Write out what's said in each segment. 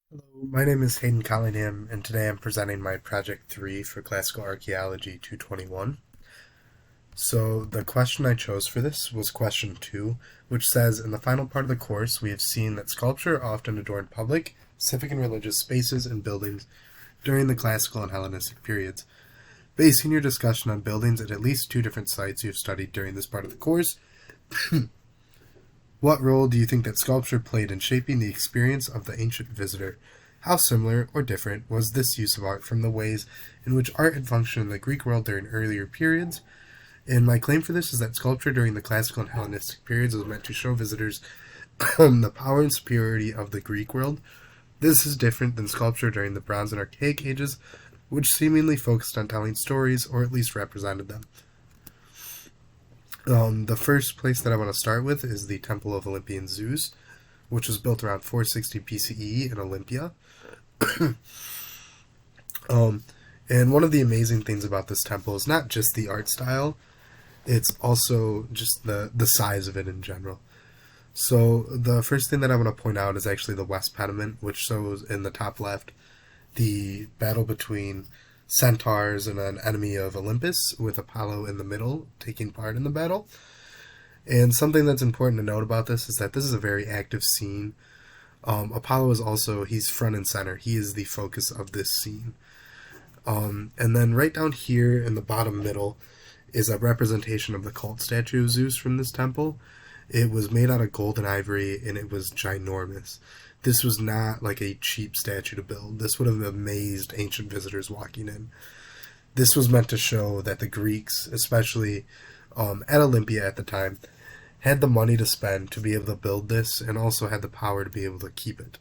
Hello, my name is Hayden Collingham, and today I'm presenting my Project 3 for Classical Archaeology 221. So, the question I chose for this was question 2, which says, in the final part of the course, we have seen that sculpture often adorned public, civic, and religious spaces and buildings during the Classical and Hellenistic periods. Basing your discussion on buildings at least two different sites you have studied during this part of the course, what role do you think that sculpture played in shaping the experience of the ancient visitor? How similar or different was this use of art from the ways in which art had functioned in the Greek world during earlier periods? And my claim for this is that sculpture during the classical and Hellenistic periods was meant to show visitors the power and superiority of the Greek world. This is different than sculpture during the Bronze and Archaic ages, which seemingly focused on telling stories or at least represented them. The first place that I want to start with is the Temple of Olympian Zeus, which was built around 460 BCE in Olympia. um, and one of the amazing things about this temple is not just the art style, it's also just the size of it in general. So the first thing that I want to point out is actually the west pediment, which shows in the top left the battle between centaurs and an enemy of Olympus, with Apollo in the middle taking part in the battle. And something that's important to note about this is that this is a very active scene. Apollo is also, he's front and center. He is the focus of this scene. And then right down here in the bottom middle is a representation of the cult statue of Zeus from this temple. It was made out of gold and ivory, and it was ginormous. This was not like a cheap statue to build. This would have amazed ancient visitors walking in. This was meant to show that the Greeks, especially at Olympia at the time, had the money to spend to be able to build this and also had the power to be able to keep it.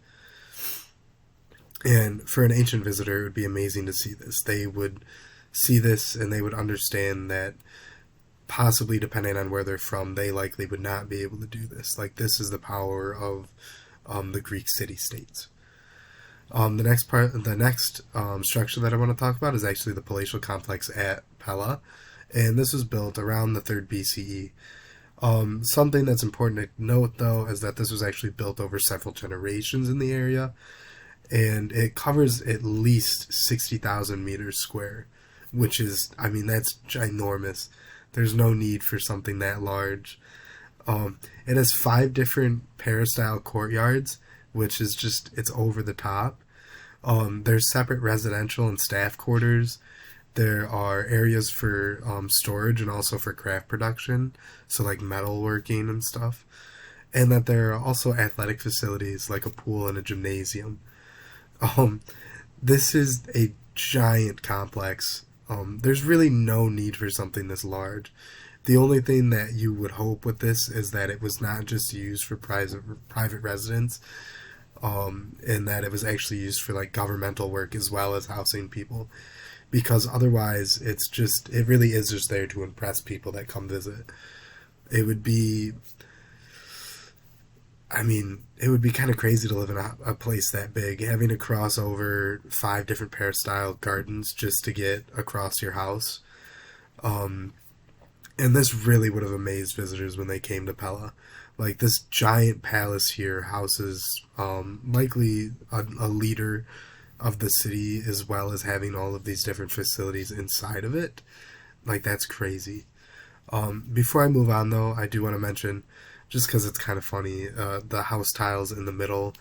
And for an ancient visitor, it would be amazing to see this. They would see this and they would understand that possibly, depending on where they're from, they likely would not be able to do this. Like, this is the power of the Greek city-states. The next structure that I want to talk about is actually the palatial complex at Pella, and this was built around the 3rd BCE. Something that's important to note, though, is that this was actually built over several generations in the area, and it covers at least 60,000 meters square, which is, I mean, that's ginormous. There's no need for something that large. It has 5 different peristyle courtyards, which is just, it's over the top. There's separate residential and staff quarters. There are areas for storage and also for craft production, so like metalworking and stuff. And that there are also athletic facilities like a pool and a gymnasium. Um, this is a giant complex. There's really no need for something this large. The only thing that you would hope with this is that it was not just used for private residence, and that it was actually used for like governmental work as well as housing people. Because otherwise, it really is just there to impress people that come visit. It would be, I mean, it would be kind of crazy to live in a place that big, having to cross over 5 different peristyle gardens just to get across your house. Um, and this really would have amazed visitors when they came to Pella. Like, this giant palace here houses likely a leader of the city, as well as having all of these different facilities inside of it. Like, that's crazy. Before I move on, though, I do want to mention, just because it's kind of funny, the house tiles in the middle,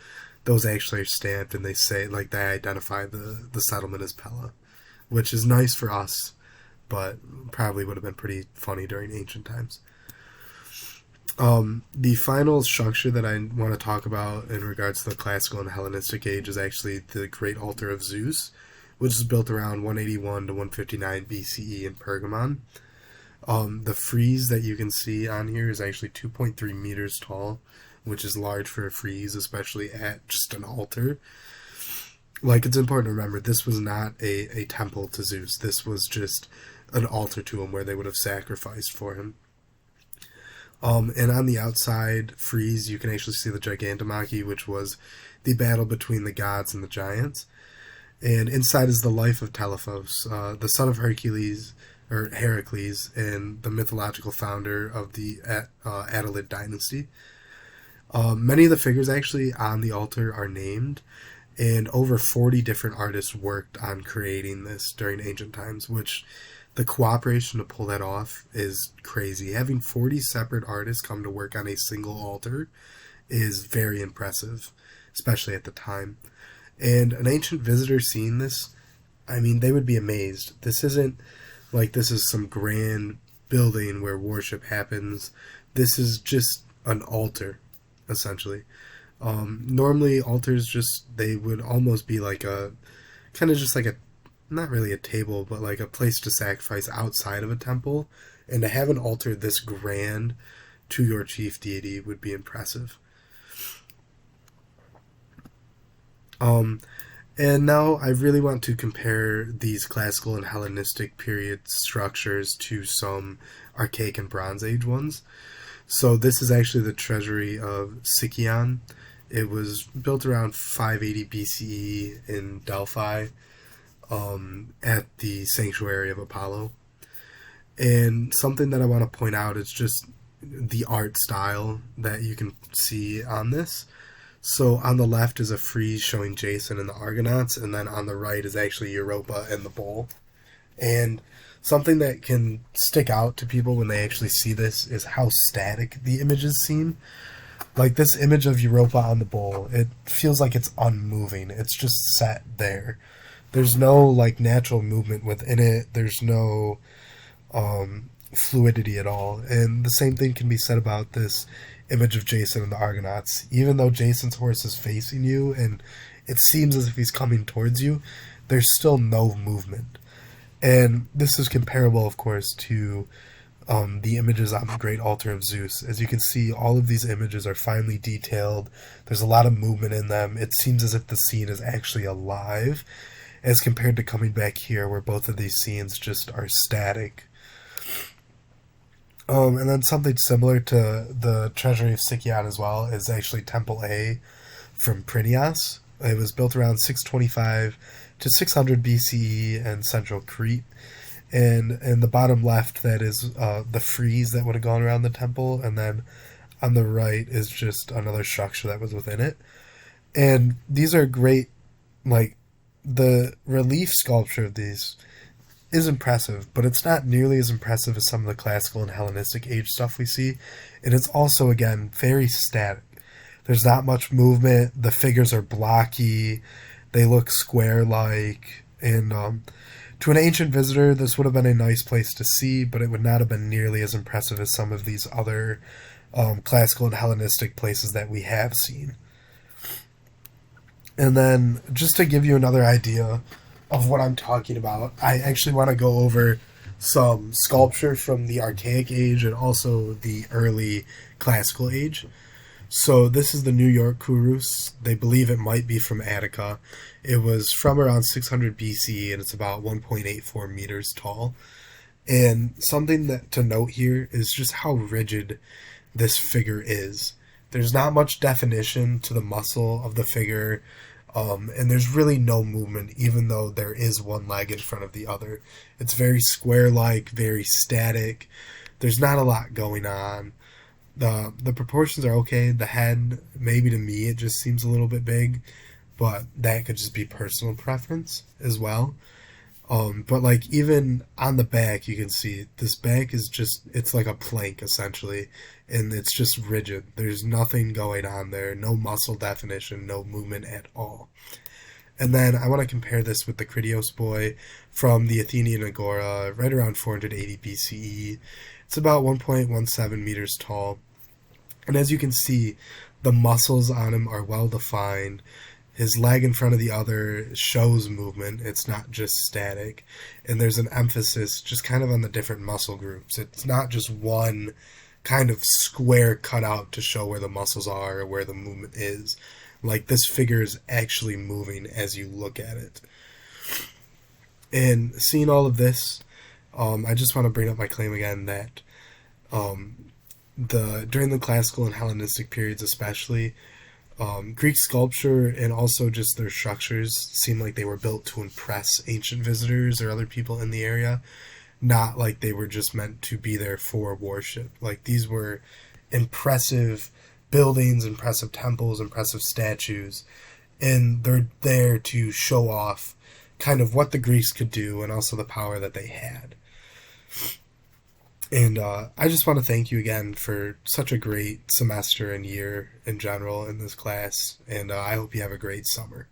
those actually are stamped, and they say, like, they identify the settlement as Pella, which is nice for us, but probably would have been pretty funny during ancient times. The final structure that I want to talk about in regards to the classical and Hellenistic age is actually the Great Altar of Zeus, which is built around 181 to 159 BCE in Pergamon. The frieze that you can see on here is actually 2.3 meters tall, which is large for a frieze, especially at just an altar. Like, it's important to remember, this was not a temple to Zeus. This was just an altar to him where they would have sacrificed for him. And on the outside frieze, you can actually see the Gigantomachy, which was the battle between the gods and the giants. And inside is the life of Telephos, the son of Hercules, or Heracles, and the mythological founder of the Attalid dynasty. Many of the figures actually on the altar are named, And over 40 different artists worked on creating this during ancient times, which the cooperation to pull that off is crazy. Having 40 separate artists come to work on a single altar is very impressive, especially at the time. And an ancient visitor seeing this, I mean, they would be amazed. This isn't like this is some grand building where worship happens. This is just an altar, essentially. Normally, altars they would almost be like a, kind of just like a, not really a table, but like a place to sacrifice outside of a temple. And to have an altar this grand to your chief deity would be impressive. And now I really want to compare these classical and Hellenistic period structures to some archaic and Bronze Age ones. So this is actually the treasury of Sicyon. It was built around 580 BCE in Delphi, at the sanctuary of Apollo. And something that I want to point out is just the art style that you can see on this. So on the left is a frieze showing Jason and the Argonauts, and then on the right is actually Europa and the bull. And something that can stick out to people when they actually see this is how static the images seem. Like this image of Europa on the bull, it feels like it's unmoving. It's just set there. There's no like natural movement within it. There's no fluidity at all. And the same thing can be said about this image of Jason and the Argonauts. Even though Jason's horse is facing you and it seems as if he's coming towards you, there's still no movement. And this is comparable, of course, to the images on the Great Altar of Zeus. As you can see, all of these images are finely detailed. There's a lot of movement in them. It seems as if the scene is actually alive, as compared to coming back here where both of these scenes just are static. And then something similar to the Treasury of Sicyon as well is actually Temple A from Prinias. It was built around 625 to 600 BCE in central Crete. And in the bottom left, that is the frieze that would have gone around the temple. And then on the right is just another structure that was within it. And these are great, like, the relief sculpture of these is impressive, but it's not nearly as impressive as some of the classical and Hellenistic age stuff we see. And it's also, again, very static. There's not much movement. The figures are blocky. They look square-like. And to an ancient visitor, this would have been a nice place to see, but it would not have been nearly as impressive as some of these other classical and Hellenistic places that we have seen. And then, just to give you another idea of what I'm talking about, I actually want to go over some sculpture from the Archaic Age and also the early Classical Age. So this is the New York Kurus. They believe it might be from Attica. It was from around 600 BCE, and it's about 1.84 meters tall. And something that to note here is just how rigid this figure is. There's not much definition to the muscle of the figure, and there's really no movement, even though there is one leg in front of the other. It's very square-like, very static. There's not a lot going on. The proportions are okay. The head, maybe to me, it just seems a little bit big, but that could just be personal preference as well. But like even on the back, you can see this back is just, it's like a plank essentially, and it's just rigid. There's nothing going on there, no muscle definition, no movement at all. And then I want to compare this with the Critios boy from the Athenian Agora, right around 480 BCE. It's about 1.17 meters tall. And as you can see, the muscles on him are well defined. His leg in front of the other shows movement. It's not just static. And there's an emphasis just kind of on the different muscle groups. It's not just one kind of square cutout to show where the muscles are or where the movement is. Like, this figure is actually moving as you look at it. And seeing all of this, I just want to bring up my claim again that during the classical and Hellenistic periods especially, Greek sculpture and also just their structures seem like they were built to impress ancient visitors or other people in the area, not like they were just meant to be there for worship. Like, these were impressive buildings, impressive temples, impressive statues, and they're there to show off kind of what the Greeks could do and also the power that they had. And I just want to thank you again for such a great semester and year in general in this class, and I hope you have a great summer.